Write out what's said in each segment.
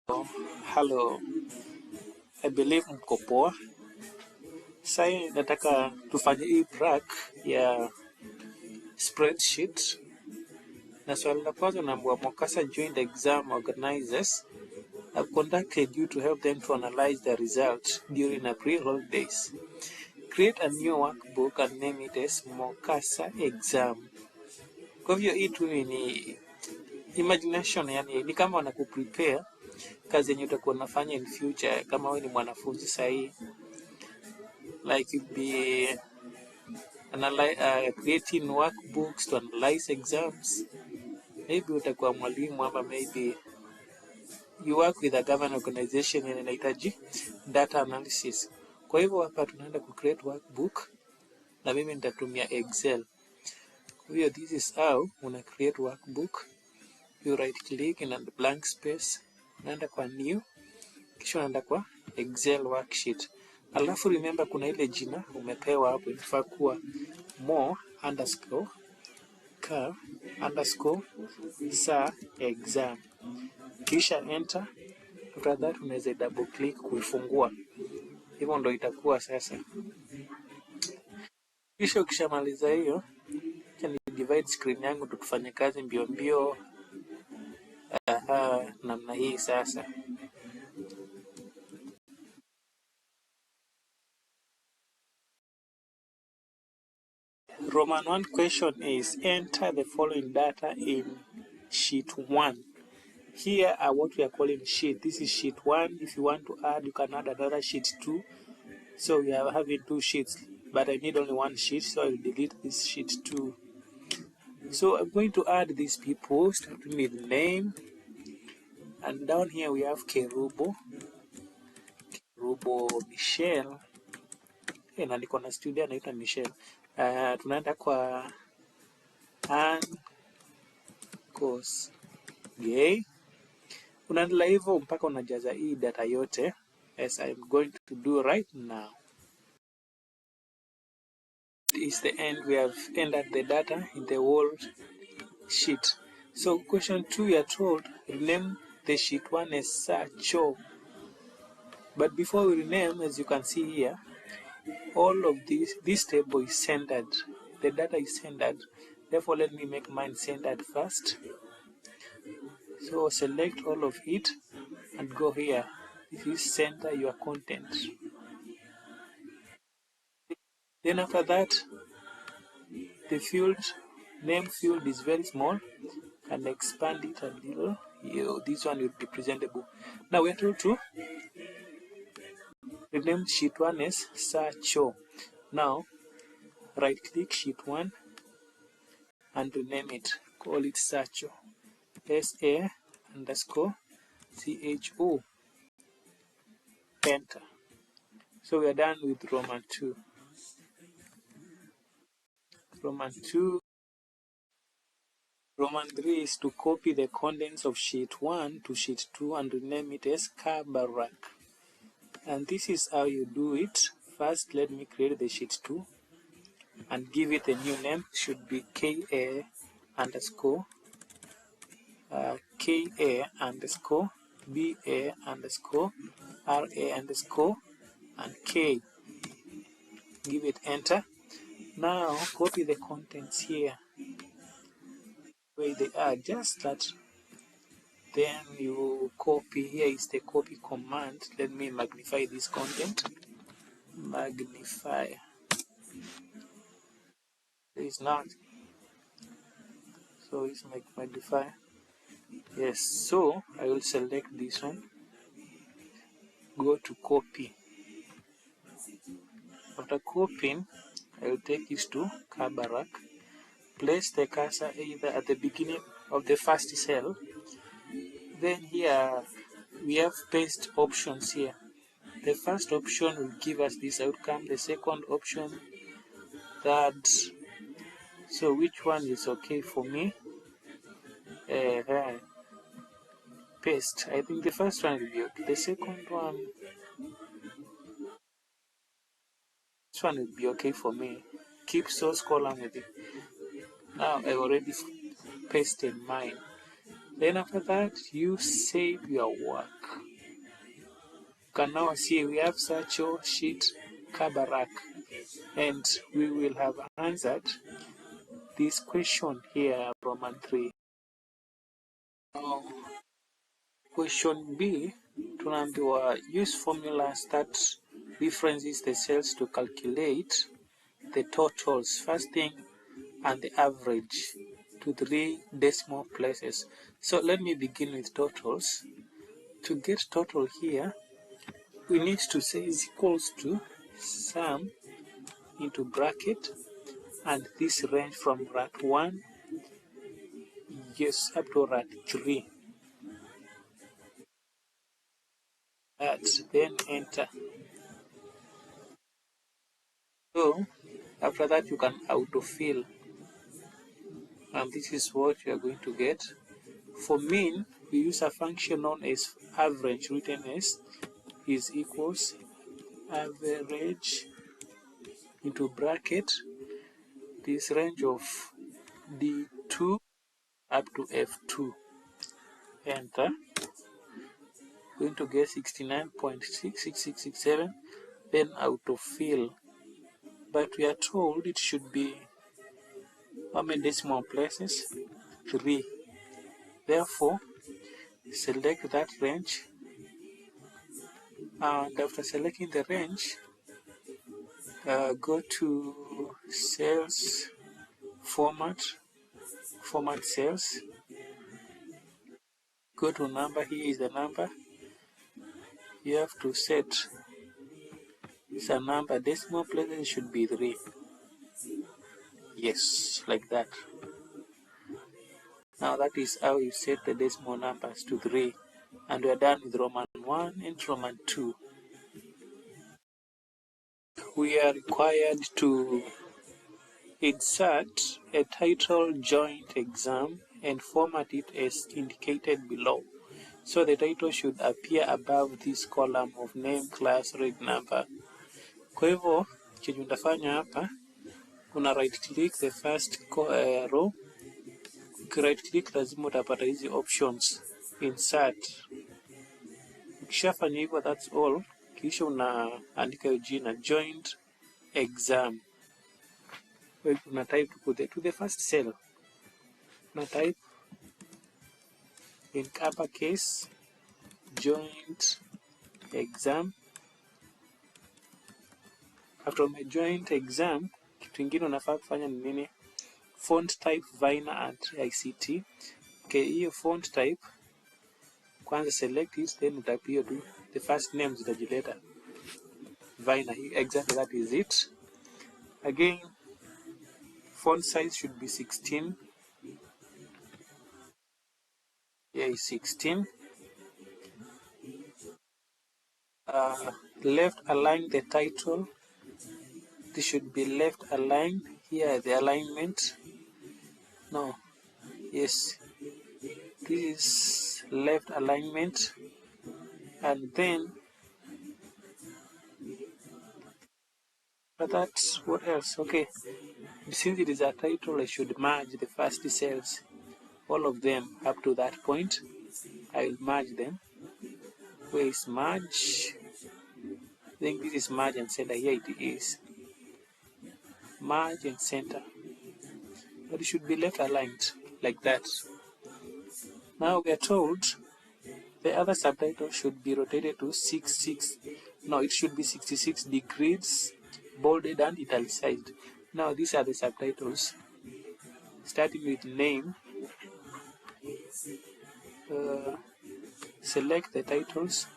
Hello, I believe mko poa. Sasa nataka tufanye hii track ya spreadsheet, na swali la kwanza naambiwa Mokasa joined exam organizers have conducted you to help them to analyze the results during April holidays. Create a new workbook and name it as Mokasa exam. Kwa hivyo hii tu ni imagination, yani ni kama wanakuprepare kazi yenye utakuwa unafanya in future kama wewe ni mwanafunzi sahihi. Like you'd be creating workbooks to analyze exams. Maybe utakuwa mwalimu ama maybe you work with a government organization yenye inahitaji data analysis. Kwa hivyo hapa tunaenda ku create workbook na mimi nitatumia Excel. Kwa hivyo this is how una create workbook. You right click in the blank space, unaenda kwa new, kisha unaenda kwa Excel worksheet. Alafu remember kuna ile jina umepewa hapo inafaa kuwa mo_ka_sa exam. Kisha enter. After that unaweza double click kuifungua. Hivyo ndo itakuwa sasa. Kisha ukishamaliza hiyo, acha ni divide screen yangu tufanye kazi mbio mbio. Namna hii sasa. Roman 1 question is enter the following data in sheet 1. Here are what we are calling sheet. This is sheet 1. If you want to add, you can add another sheet 2. So we are having 2 sheets, but I need only 1 sheet, so I will delete this sheet 2. So I'm going to add these people, starting with name. And down here we have Kerubo Michelle. Na niko na studio anaitwa Michelle. Tunaenda kwa course gay. Unaendelea hivyo mpaka unajaza hii data yote, as I'm going to do right now. Is the end. We have entered the data in the whole sheet. So question 2, we are told rename the sheet 1 as Sacho. But before we rename, as you can see here, all of this table is centered. The data is centered. Therefore, let me make mine centered first. So select all of it and go here. This is center your content. Then after that, the field, name field is very small. And expand it a little. This one will be presentable. Now we are told to rename sheet 1 as Sacho. Now right click sheet 1 and rename it. Call it Sacho. SA_CHO. Enter. So we are done with Roman 2. Roman 3 is to copy the contents of sheet 1 to sheet 2 and rename it as Kabarak. And this is how you do it. First, let me create the sheet 2 and give it a new name. Should be KA_BA_RA_ and K. Give it enter. Now copy the contents here where they are, just that. Then you copy. Here is the copy command. Let me magnify this content. Magnify. There is not. So it's magnify. Yes. So I will select this one. Go to copy. After copying, I will take this to Kabarak. Place the cursor either at the beginning of the first cell. Then here we have paste options here. The first option will give us this outcome. The second option, third. So which one is okay for me? Paste. I think the first one will be okay. The second one, this one will be okay for me. Keep source column with it. Now I already pasted mine. Then after that, you save your work. You can now see we have search sheet Kabarak, and we will have answered this question here, Roman 3. Now, question B, tunaambiwa use formulas that differences the cells to calculate the totals, first thing, and the average to 3 decimal places. So let me begin with totals. To get total here, we need to say is equals to sum into bracket and this range from rat 1, yes, up to rat 3. Then enter. So after that you can autofill, and this is what you are going to get. For mean, we use a function known as average, written as is equals average into bracket this range of D2 up to F2. Enter. Going to get 69.66667. Then autofill. But we are told it should be how many decimal places? 3. Therefore, select that range, and after selecting the range, go to cells, format cells, go to number. Here is the number. You have to set it's a number, decimal places should be 3. Yes, like that. Now that is how you set the decimal numbers to 3. And we are done with Roman 1 and Roman 2. We are required to insert a title joint exam and format it as indicated below. So the title should appear above this column of name, class, read number. Kwa hivyo chenye utafanya hapa, una right click the first row. Right click lazima utapata hizi options insert. Ukishafanya hivyo, that's all. Kisha unaandika hiyo jina joint exam. Una type to the first cell. Una type in uppercase joint exam. After joint exam, kitu ingine unafaa kufanya ni nini? Font type Vina and ICT. Okay, hiyo font type kwanza select it, then utapia tu the first name zitajileta Vina. Exactly, that is it. Again, font size should be 16. Yeah, 16. Left align the title. This should be left aligned. Here the alignment. No. Yes. This is left alignment. And then that's what else? Okay. Since it is a title, I should merge the first cells. All of them up to that point. I will merge them. Where is merge? I think this is merge and center. Here it is. Merge and center. But it should be left aligned like that. Now we are told the other subtitle should be rotated to 66. No, it should be 66 degrees, bolded and italicized. Now these are the subtitles. Starting with name. Select the titles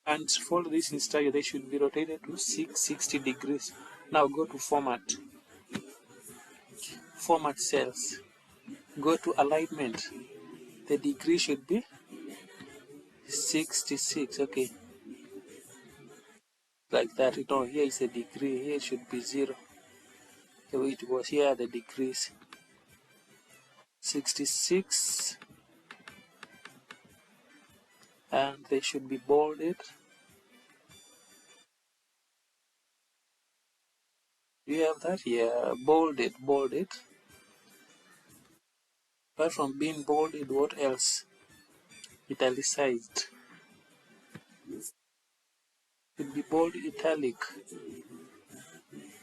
and follow this instruction. They should be rotated to 660 degrees. Now go to format cells, go to alignment. The degree should be 66. Okay, like that. You know, here is a degree, here it should be 0. The way it was here, the degrees 66, and they should be bolded. Do you have that? Yeah, bolded. Apart from being bolded, what else? Italicized. It will be bold italic.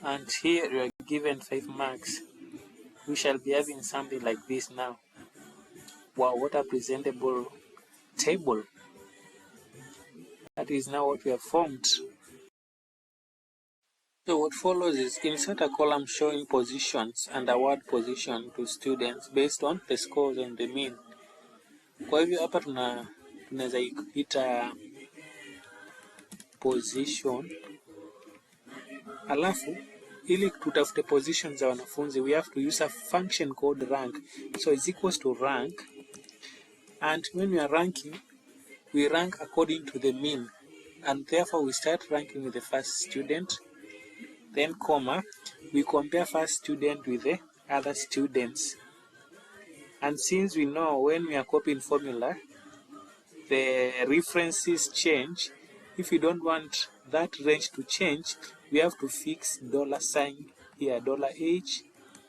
And here you are given 5 marks. We shall be having something like this now. Wow, what a presentable table. That is now what we have formed. So what follows is insert a column showing positions and award position to students based on the scores and the mean. Kwa hivyo hapa tunaweza ita position, alafu ili tutafute position za wanafunzi we have to use a function called rank. So it's equals to rank, and when we are ranking, we rank according to the mean, and therefore we start ranking with the first student, then comma, we compare first student with the other students. And since we know when we are copying formula, the references change. If you don't want that range to change, we have to fix $sign here, $H,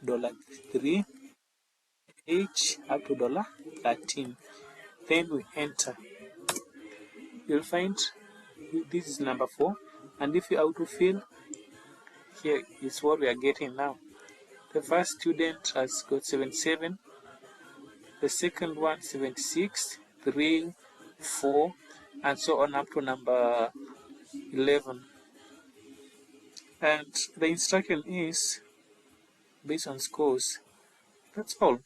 $3, H up to $13. Then we enter. You'll find this is number 4, and if you autofill, here is what we are getting now. The first student has got 77, the second one 76, 3, 4, and so on up to number 11. And the instruction is based on scores. That's all.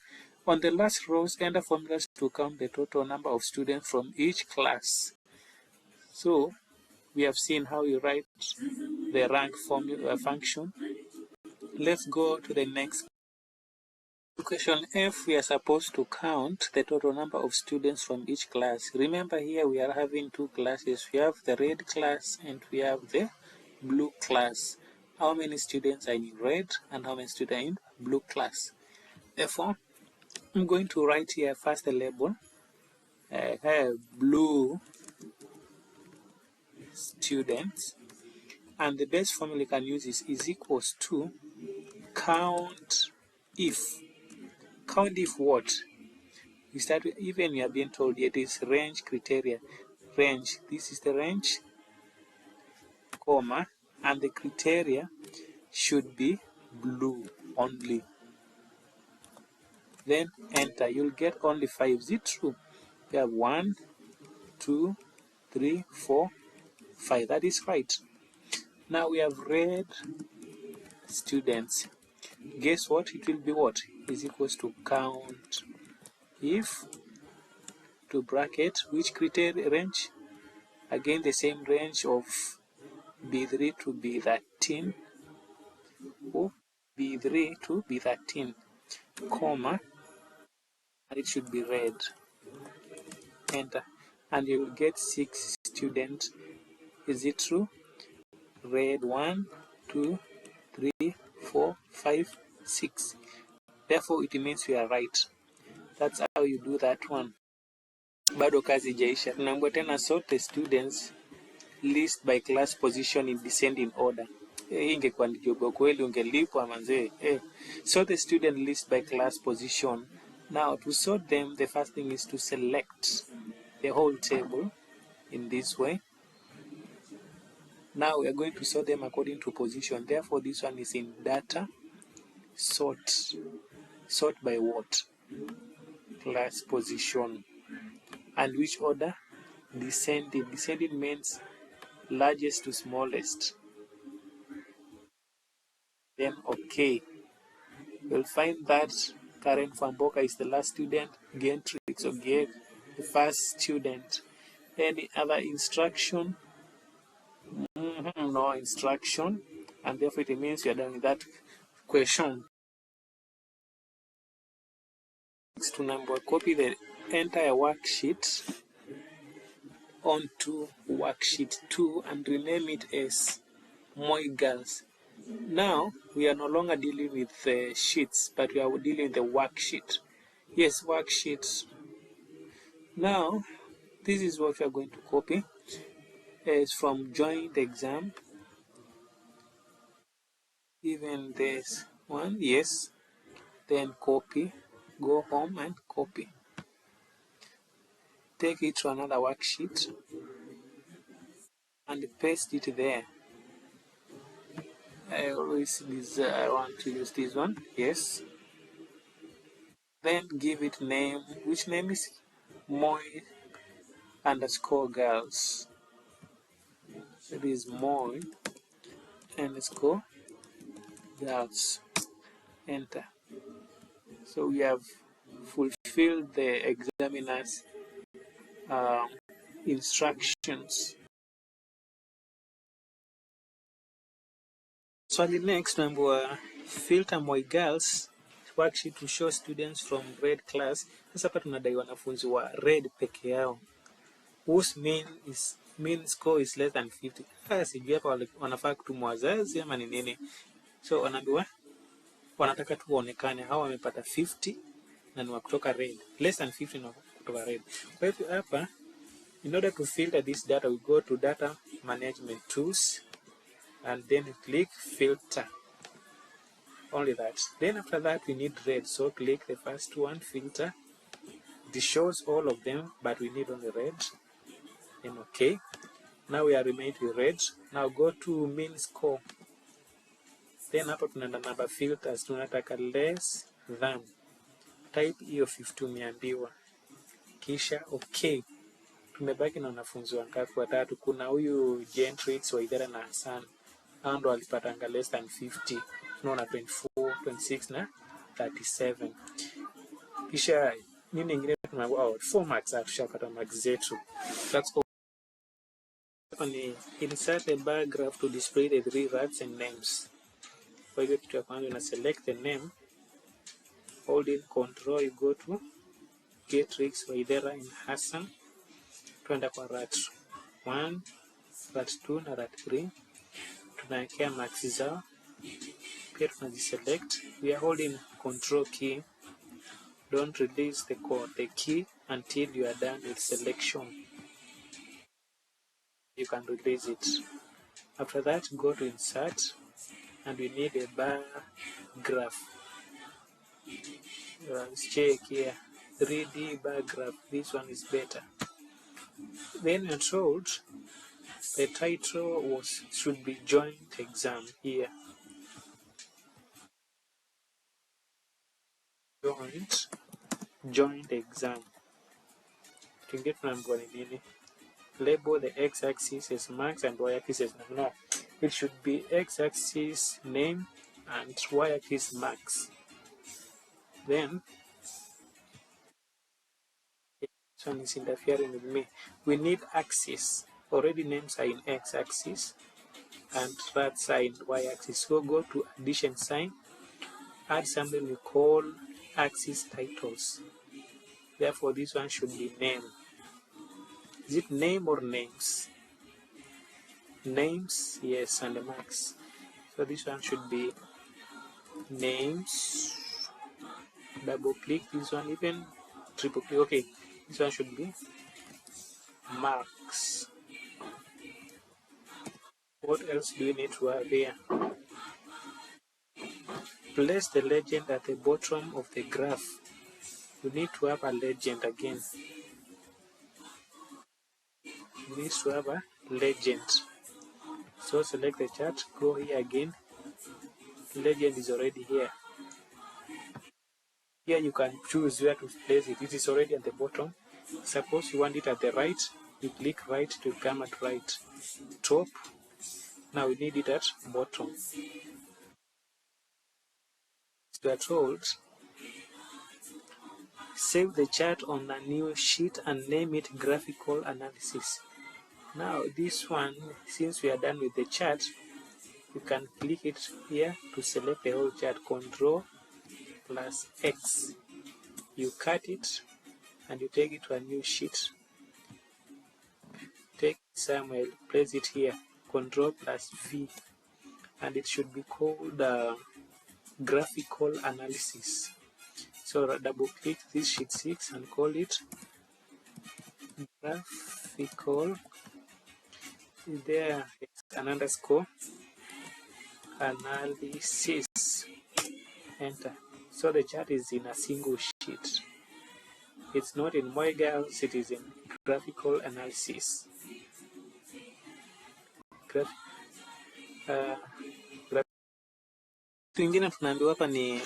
On the last rows, enter formulas to count the total number of students from each class. So we have seen how you write the rank formula function. Let's go to the next. Question F, we are supposed to count the total number of students from each class. Remember here we are having 2 classes. We have the red class and we have the blue class. How many students are in red and how many students are in blue class? Therefore, I'm going to write here first the label. I have blue students, and the best formula you can use is equals to count if. Count if what? You start with, even we are being told it is range criteria. Range, this is the range, comma, and the criteria should be blue only. Then enter. You'll get only 5. Is it true? We have 1, 2, 3, 4, 5. That is right. Now we have red students. Guess what? It will be what? Is equals to count if to bracket which criteria range? Again the same range of B3 to B13, or B3 to B13, comma, and it should be red. Enter. And you will get 6 students. Is it true? Red 1, 2, 3, 4, 5, 6. Therefore it means we are right. That's how you do that one. Bado kazi jaisha. Tunaambiwa tena sort the students list by class position in descending order. Ingekuwa ni job kweli ungelipwa manzee. Sort the student list by class position. Now to sort them, the first thing is to select the whole table in this way. Now we are going to sort them according to position. Therefore this one is in data sort. Sort by what? Class position. And which order? Descending. Descending means largest to smallest. Then okay. You'll find that Karen Famboka is the last student, Gentrix Ogiek the first student. Any other instruction? No instruction, and therefore it means we are done with that question. Next number, copy the entire worksheet onto worksheet 2 and rename it as Moi Girls. Now we are no longer dealing with the sheets, but we are dealing with the worksheet. Yes, worksheets. Now this is what we are going to copy. It's from joint exam. Even this one, yes. Then copy. go home and copy. Take it to another worksheet and paste it there. I always want to use this one. Yes. Then give it name, which name is Moi underscore girls. It is Moi underscore girls. Enter. So we have fulfilled the examiner's instructions. Swali next, tunaambiwa filter Moi girls worksheet to show students from red class. Sasa hapa tunadai wanafunzi wa red peke yao whose mean score is less than 50. Sijui hapa wanafaa kutumwa wazazi ama ni nini. So wanaambiwa wanataka tu waonekane hao wamepata 50 na ni wa kutoka red, less than 50 na kutoka red. Kwa hivyo hapa, in order to filter this data, we go to data management tools and then click filter. Only that. Then after that we need red, so click the first one, filter. This shows all of them, but we need only red. Then okay. Now we are remained with red. Now go to mean score. Then hapa tunaenda number filters, tunataka less than. Type hiyo 50 umeambiwa. Kisha okay. Tumebaki na wanafunzi wangapi? Watatu. Kuna huyu Gentrix, Waithera na Hassan. Hao ndo walipatanga less than 50. Tunaona 24, 26 na 37. Kisha nini nyingine tunaambiwa 4 marks tushapata marks zetu. That's all. Hapa ni insert a bar graph to display the 3 words and names. Kwa hivyo kitu ya kwanza una select the name, hold in control, you go to Gentrix, Waithera and Hassan. Tuenda kwa rat 1, rat 2 na rat 3. Tunawekea marks zao. Pia tunaziselect. We are holding control key. Don't release the key until you are done with selection. You can release it. After that, go to insert and we need a bar graph. Let's check here. 3D bar graph. This one is better. Then you're told the title should be joint exam here. Joint exam. Tuingie tunaambiwa ni nini? Label the x-axis as marks and y-axis as name. No, it should be x-axis name and y-axis marks. Then, this one is interfering with me. We need axis. Already names are in x-axis and rats are in y-axis. So go to addition sign, add something we call axis titles. Therefore, this one should be name. Is it name or names? Names, yes, and the marks. So this one should be names. Double click this one, even triple click. Okay, this one should be marks. What else do we need to have here? Place the legend at the bottom of the graph. You need to have a legend again. You need to have a legend. So select the chart, go here again. Legend is already here. Here you can choose where to place it. It is already at the bottom. Suppose you want it at the right, you click right to come at right. Top. Now we need it at bottom. We are told, save the chart on a new sheet and name it graphical analysis. Now this one, since we are done with the chart, you can click it here to select the whole chart. Control plus X. You cut it and you take it to a new sheet. Take it somewhere, place it here. Control plus V. And it should be called graphical analysis. So double click this sheet 6 and call it graphical. There is an underscore analysis. Enter. So the chart is in a single sheet. It's not in Moigals, it is in graphical analysis. Ingine tunaambiwa hapa ni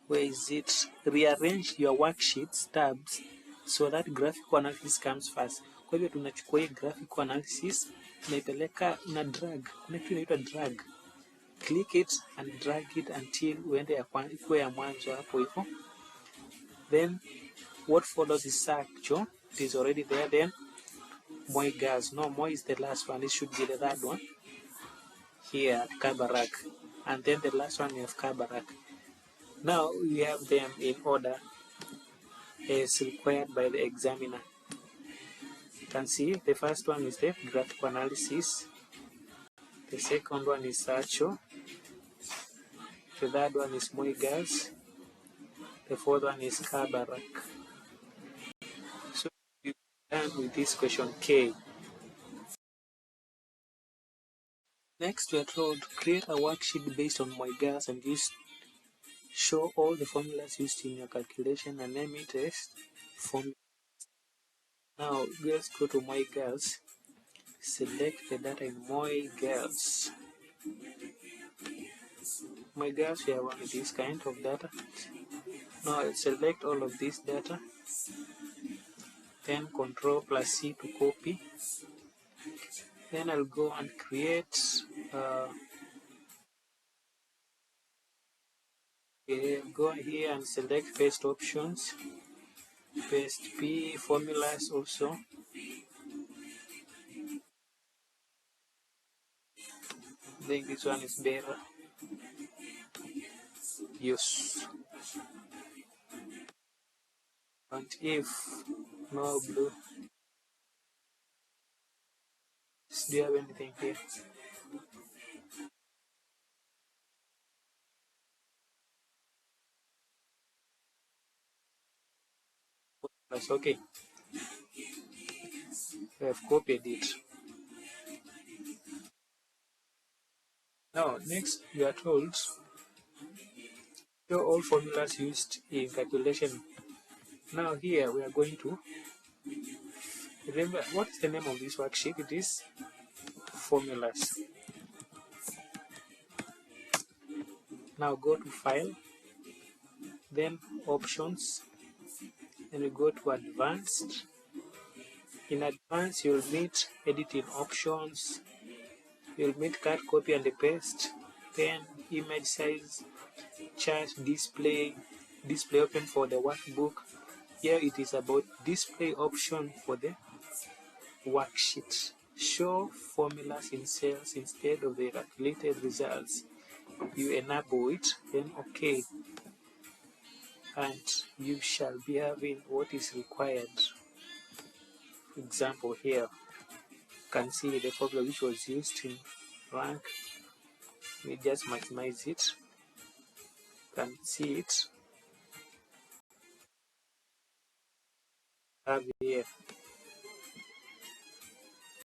where is it? Rearrange your worksheets tabs so that graphical analysis comes first. Kwa hivyo tunachukua hii graphical analysis tunaipeleka na drag. Kuna kitu inaitwa drag. Click it and drag it until uende ya mwanzo hapo hivyo. Then what follows is actual. It is already there. Then Moigals. No, Moi is the last one. It should be the third one. Here at Kabarak. And then the last one we have Kabarak. Now we have them in order as required by the examiner. You can see the first one is the graphical analysis. The second one is Sacho. The third one is Moigals. The fourth one is Kabarak. So we're done with this question K. Next, we are told to create a worksheet based on Moigals and show all the formulas used in your calculation and name it as formula. Now, let's go to Moigals. Select the data in Moigals. Moigals, we have only this kind of data. Now, I'll select all of this data. Then Ctrl+C to copy. Then I'll go and create go here and select paste options, paste P, formulas also. I think this one is better. Use. And if no blue, do you have anything here? That's okay. I have copied it. Now, next you are told show all formulas used in calculation. Now here we are going to remember what is the name of this worksheet. It is formulas. Now go to file, then options, then we go to advanced. In advanced you'll meet editing options, you'll meet cut, copy and paste, then image size, chart, display open for the workbook. Here it is about display option for the worksheet. Show formulas in cells instead of the calculated results. You enable it, then OK. And you shall be having what is required. For example, here you can see the formula which was used in rank. We just maximize it. You can see it. Have here.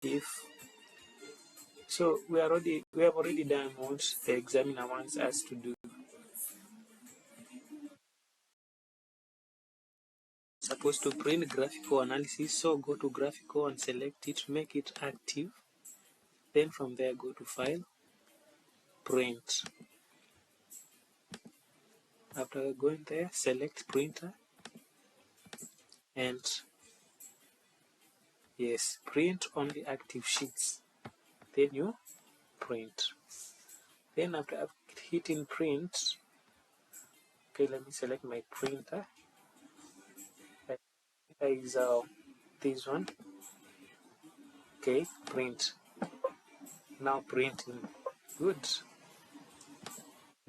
If so, we have already done what the examiner wants us to do. Supposed to print graphical analysis, so go to graphical and select it, make it active. Then from there go to file, print. After going there, select printer and yes, print only active sheets. Then you print. Then after hitting print, okay, let me select my printer. Is this one. Okay, print. Now printing. Good.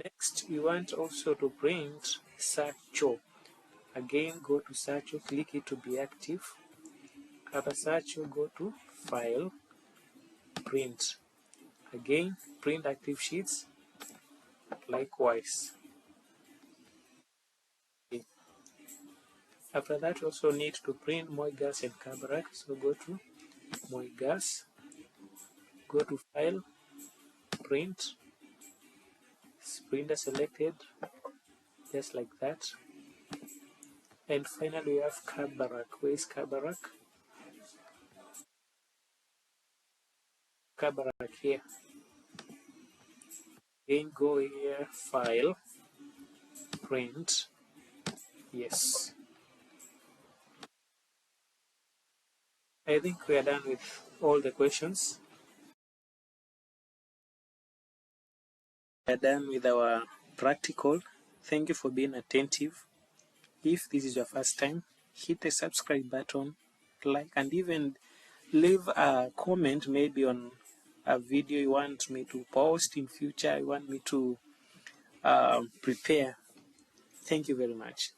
Next, you want also to print Sacho. Again, go to Sacho, click it to be active. After Sacho, go to File, Print. Again, print active sheets. Likewise. Okay. After that, you also need to print Moigals and Kabarak. So go to Moigals, go to File, Print, printer selected, just like that. And finally we have Kabarak. Where is Kabarak? Kabarak here. Then go here, File, Print. Yes. I think we are done with all the questions. We are done with our practical. Thank you for being attentive. If this is your first time, hit the subscribe button, like, and even leave a comment maybe on a video you want me to post in future, you want me to prepare. Thank you very much.